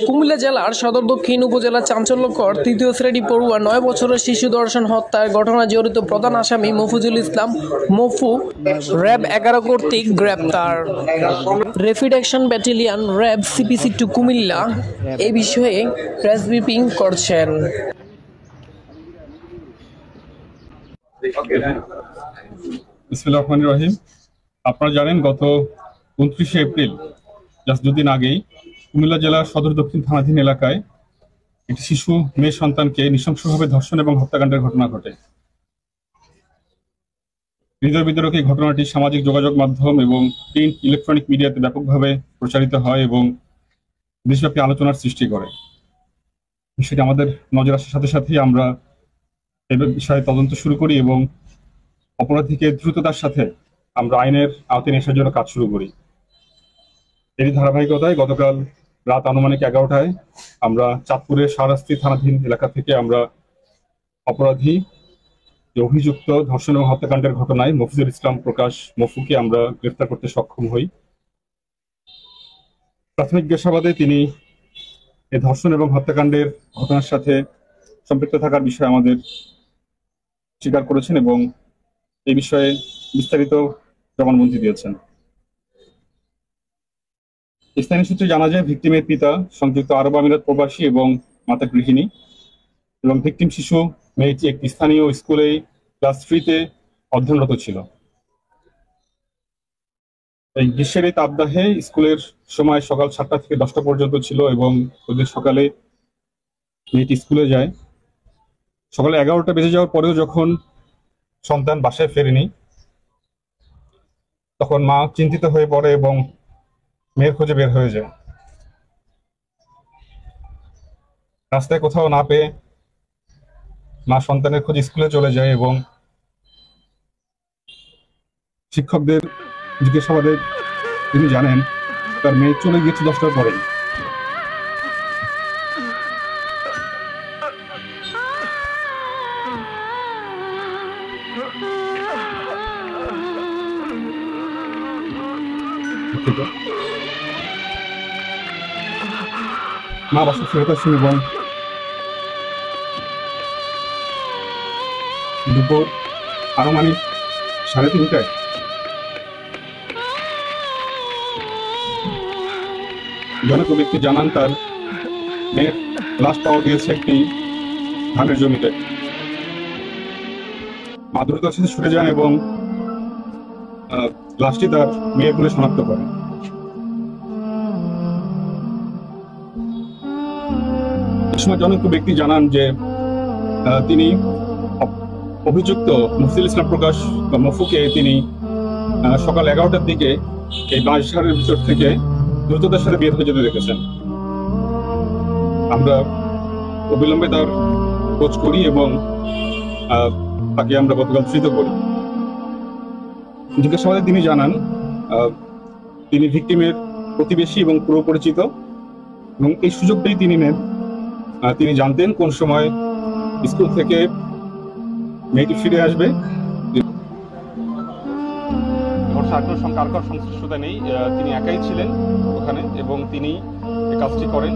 কুমিল্লা জেলার সদর দক্ষিণ উপজেলার চাঞ্চল্যকর তৃতীয় শ্রেণী পড়ুয়া ৯ বছরের শিশু ধর্ষণ হত্যার ঘটনায় জড়িত প্রধান আসামি মফিজুল ইসলাম মফু র্যাব ১১ কর্তৃক গ্রেপ্তার। Rapid action battalion RAB CPC 2 Comilla এ বিষয়ে প্রেস ব্রিফিং করছেন। বিসমিল্লাহির রহমানির রহিম। আপনারা জানেন, গত ২৯শে এপ্রিল জাস্ট দুদিন আগেই কুমিল্লা জেলার সদর দক্ষিণ থানাধীন এলাকায় একটি শিশু মেয়ে সন্তানকে নৃশংসভাবে ধর্ষণ এবং হত্যাকাণ্ডের ঘটনা ঘটে। হৃদয় বিদারক এই ঘটনাটি সামাজিক যোগাযোগ মাধ্যম এবং প্রিন্ট ইলেকট্রনিক মিডিয়াতে ব্যাপকভাবে প্রচারিত হয় এবং দেশব্যাপী আলোচনার সৃষ্টি করে। বিষয়টি আমাদের নজর আসার সাথে সাথেই আমরা এ বিষয়ে তদন্ত শুরু করি এবং অপরাধীকে দ্রুততার সাথে আমরা আইনের আওতায় নিয়ে আসার জন্য কাজ শুরু করি। এরই ধারাবাহিকতায় গতকাল রাত আনুমানিক ১১টায় আমরা চাঁদপুরের শাহরাস্তি থানাধীন এলাকা থেকে আমরা অপরাধী যে অভিযুক্ত ধর্ষণ এবং হত্যাকাণ্ডের ঘটনায় মফিজুল ইসলাম প্রকাশ মফুকে আমরা গ্রেফতার করতে সক্ষম হই। প্রাথমিক জিজ্ঞাসাবাদে তিনি এই ধর্ষণ এবং হত্যাকাণ্ডের ঘটনার সাথে সম্পৃক্ত থাকার বিষয়ে আমাদের স্বীকার করেছেন এবং এই বিষয়ে বিস্তারিত জবানবন্দি দিয়েছেন। স্থানীয় সূত্রে জানা যায়, ভিকটিমের পিতা সংযুক্ত আরব আমিরাত প্রবাসী এবং মাতা গৃহিণী এবং ভিকটিম শিশু মেয়েটি একটি স্থানীয় স্কুলে ক্লাস 3-তে অধ্যয়নরত ছিল। এই গ্রীষ্মের এই তাপদাহে স্কুলের সময় সকাল 7টা থেকে 10টা পর্যন্ত ছিল এবং ওদের সকালে মেয়েটি স্কুলে যায়। সকালে 11টা বেজে যাওয়ার পরেও যখন সন্তান বাসায় ফেরেনি, তখন মা চিন্তিত হয়ে পড়ে এবং মেয়ের খোঁজে বের হয়ে যায়। রাস্তায় কোথাও না পেয়ে মা সন্তানের খোঁজে স্কুলে চলে যায় এবং শিক্ষকদের জিজ্ঞাসাবাদে তিনি জানেন তার মেয়ে চলে গিয়েছে 10টার পরেই। মা বাসা ফেরত আসেন এবং দুপুর আনুমানিক 3:30টায় জনৈক ব্যক্তি জানান তার মেয়ের লাশ পাওয়া গিয়েছে একটি ধানের জমিতে। মা দ্রুততার সাথে ছুটে যান এবং লাশটি তার মেয়ে বলে শনাক্ত করেন। এ সময় জনৈক ব্যক্তি জানান যে তিনি অভিযুক্ত মফিজুল ইসলাম প্রকাশ বা মফুকে তিনি সকাল 11টার দিকে এই বাঁশঝাড়ের ভিতর থেকে দ্রুততার সাথে বের হয়ে যেতে দেখেছেন। আমরা অবিলম্বে তার খোঁজ করি এবং তাকে আমরা গতকাল ধৃত করি। জিজ্ঞাসাবাদে তিনি জানান তিনি ভিকটিমের প্রতিবেশী এবং পুরো পরিচিত এবং এই সুযোগটাই তিনি নেন। তিনি জানতেন কোন সময় স্কুল থেকে মেয়েটি ফিরে আসবে। ঘটনার সঙ্গে কার কার সংশ্লিষ্টতা নেই, তিনি একাই ছিলেন ওখানে এবং তিনি এই কাজটি করেন।